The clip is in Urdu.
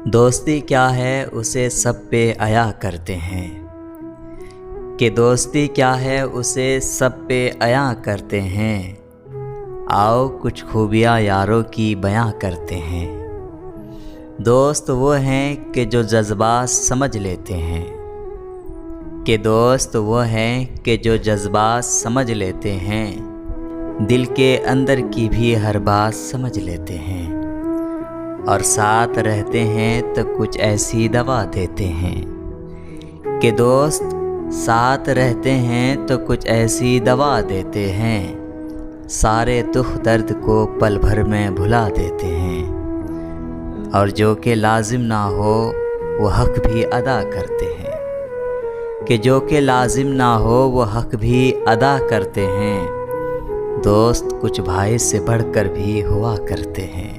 دوستی کیا ہے اسے سب پہ عیا کرتے ہیں، کہ دوستی کیا ہے اسے سب پہ عیا کرتے ہیں۔ آؤ کچھ خوبیاں یاروں کی بیاں کرتے ہیں۔ دوست وہ ہیں کہ جو جذبات سمجھ لیتے ہیں، کہ دوست وہ ہیں کہ جو جذبات سمجھ لیتے ہیں، دل کے اندر کی بھی ہر بات سمجھ لیتے ہیں، اور ساتھ رہتے ہیں تو کچھ ایسی دوا دیتے ہیں، کہ دوست ساتھ رہتے ہیں تو کچھ ایسی دوا دیتے ہیں، سارے دکھ درد کو پل بھر میں بھلا دیتے ہیں، اور جو کہ لازم نہ ہو وہ حق بھی ادا کرتے ہیں، کہ جو کہ لازم نہ ہو وہ حق بھی ادا کرتے ہیں۔ دوست کچھ بھائی سے بڑھ کر بھی ہوا کرتے ہیں۔